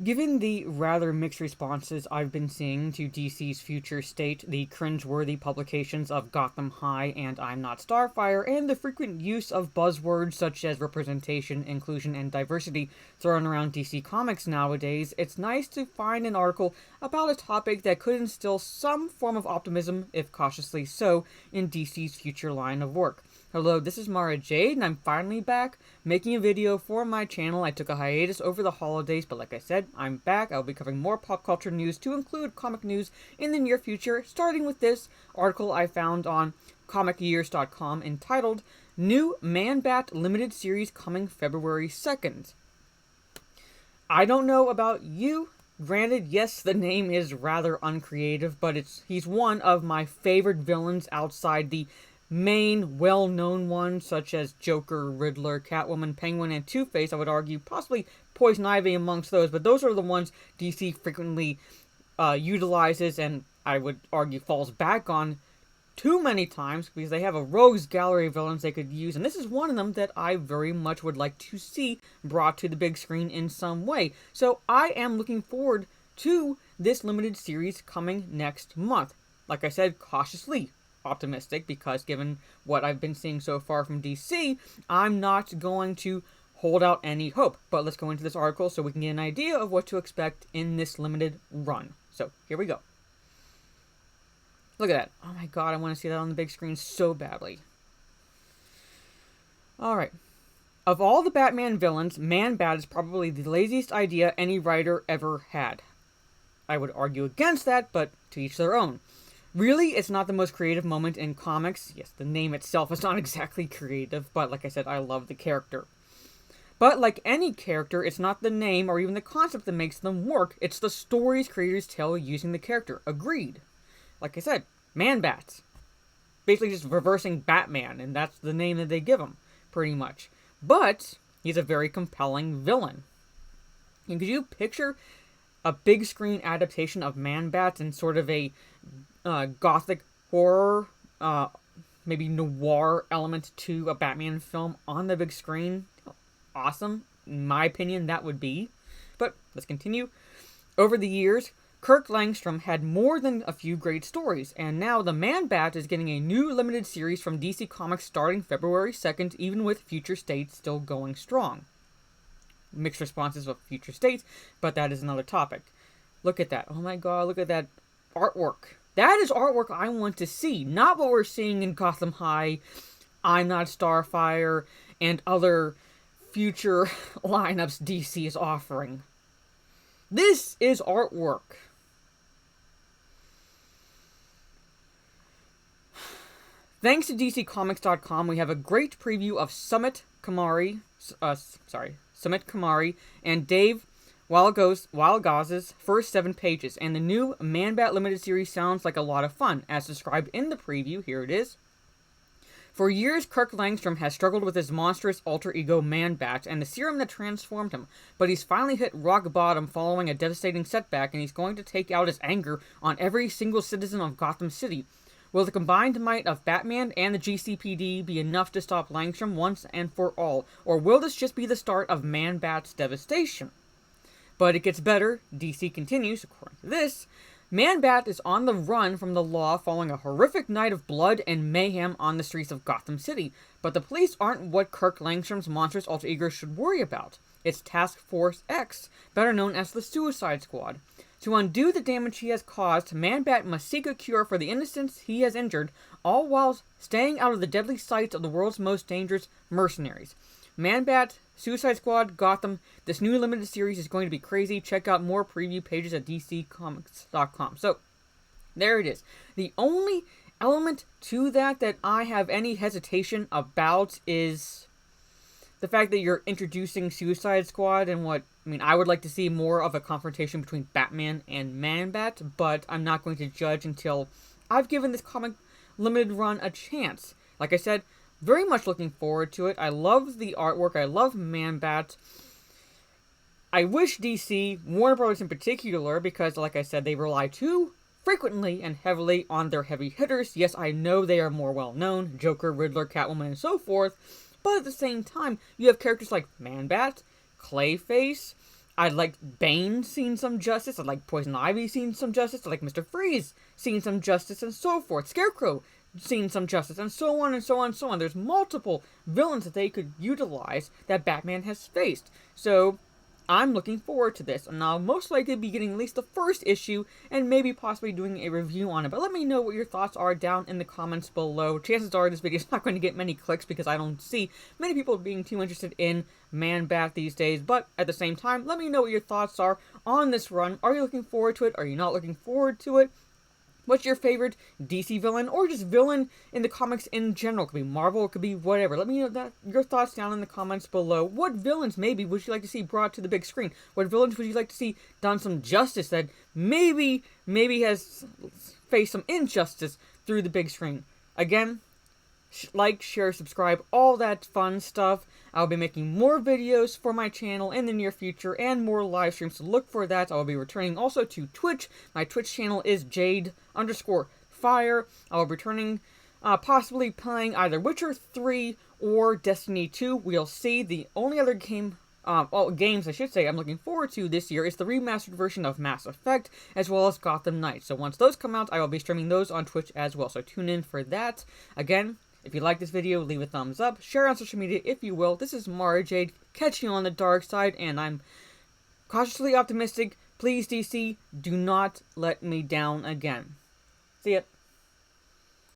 Given the rather mixed responses I've been seeing to DC's future state, the cringe-worthy publications of Gotham High and I'm Not Starfire, and the frequent use of buzzwords such as representation, inclusion, and diversity thrown around DC Comics nowadays, it's nice to find an article about a topic that could instill some form of optimism, if cautiously so, in DC's future line of work. Hello, this is Mara Jade, and I'm finally back making a video for my channel. I took a hiatus over the holidays, but like I said, I'm back. I'll be covering more pop culture news to include comic news in the near future, starting with this article I found on comicyears.com entitled New Man-Bat Limited Series Coming February 2nd. I don't know about you. Granted, yes, the name is rather uncreative, but he's one of my favorite villains outside the main well-known ones such as Joker, Riddler, Catwoman, Penguin, and Two-Face. I would argue possibly Poison Ivy amongst those, but those are the ones DC frequently utilizes and I would argue falls back on too many times because they have a rogues gallery of villains they could use, and this is one of them that I very much would like to see brought to the big screen in some way. So I am looking forward to this limited series coming next month. Like I said, cautiously optimistic because given what I've been seeing so far from DC, I'm not going to hold out any hope. But let's go into this article so we can get an idea of what to expect in this limited run. So here we go. Look at that. Oh my god, I want to see that on the big screen so badly. Alright. Of all the Batman villains, Man-Bat is probably the laziest idea any writer ever had. I would argue against that, but to each their own. Really, it's not the most creative moment in comics. Yes, the name itself is not exactly creative, but like I said, I love the character. But like any character, it's not the name or even the concept that makes them work, it's the stories creators tell using the character. Agreed. Like I said, Man-Bat. Basically just reversing Batman, and that's the name that they give him, pretty much. But he's a very compelling villain. And could you picture a big screen adaptation of Man-Bat in sort of a gothic horror, maybe noir element to a Batman film on the big screen? Awesome. In my opinion, that would be. But let's continue. Over the years, Kirk Langstrom had more than a few great stories, and now the Man-Bat is getting a new limited series from DC Comics starting February 2nd, even with Future State still going strong. Mixed responses of Future State, but that is another topic. Look at that. Oh my god, look at that artwork. That is artwork I want to see, not what we're seeing in Gotham High, I'm Not Starfire, and other future lineups DC is offering. This is artwork. Thanks to DCComics.com, we have a great preview of Sumit Kamari and Dave Walgaz's first 7 pages, and the new Man-Bat limited series sounds like a lot of fun, as described in the preview. Here it is. For years, Kirk Langstrom has struggled with his monstrous alter ego Man-Bat and the serum that transformed him, but he's finally hit rock bottom following a devastating setback, and he's going to take out his anger on every single citizen of Gotham City. Will the combined might of Batman and the GCPD be enough to stop Langstrom once and for all, or will this just be the start of Man-Bat's devastation? But it gets better. DC continues, according to this. Man-Bat is on the run from the law following a horrific night of blood and mayhem on the streets of Gotham City. But the police aren't what Kirk Langstrom's monstrous alter ego should worry about. It's Task Force X, better known as the Suicide Squad. To undo the damage he has caused, Man-Bat must seek a cure for the innocents he has injured, all while staying out of the deadly sights of the world's most dangerous mercenaries. Man-Bat, Suicide Squad, Gotham. This new limited series is going to be crazy. Check out more preview pages at DCComics.com. So, there it is. The only element to that I have any hesitation about is the fact that you're introducing Suicide Squad and I would like to see more of a confrontation between Batman and Man-Bat, but I'm not going to judge until I've given this comic limited run a chance. Like I said, very much looking forward to it. I love the artwork. I love Man-Bat. I wish DC, Warner Brothers in particular, because like I said, they rely too frequently and heavily on their heavy hitters. Yes, I know they are more well-known, Joker, Riddler, Catwoman, and so forth, but at the same time, you have characters like Man-Bat, Clayface, I'd like Bane seeing some justice. I'd like Poison Ivy seeing some justice. I'd like Mr. Freeze seeing some justice, and so forth. Scarecrow seeing some justice, and so on and so on and so on. There's multiple villains that they could utilize that Batman has faced. So I'm looking forward to this, and I'll most likely be getting at least the first issue and maybe possibly doing a review on it. But let me know what your thoughts are down in the comments below. Chances are this video is not going to get many clicks because I don't see many people being too interested in Man-Bat these days. But at the same time, let me know what your thoughts are on this run. Are you looking forward to it? Are you not looking forward to it? What's your favorite DC villain, or just villain in the comics in general? It could be Marvel, it could be whatever. Let me know your thoughts down in the comments below. What villains maybe would you like to see brought to the big screen? What villains would you like to see done some justice that maybe has faced some injustice through the big screen? Again, like, share, subscribe, all that fun stuff. I'll be making more videos for my channel in the near future and more live streams, so look for that. I'll be returning also to Twitch. My Twitch channel is Jade_Fire. I'll be returning, possibly playing either Witcher 3 or Destiny 2. We'll see. The only other games I should say I'm looking forward to this year is the remastered version of Mass Effect, as well as Gotham Knights. So once those come out, I will be streaming those on Twitch as well, so tune in for that. Again, if you like this video, leave a thumbs up, share on social media if you will. This is Mara Jade, catching you on the dark side, and I'm cautiously optimistic. Please, DC, do not let me down again. See ya.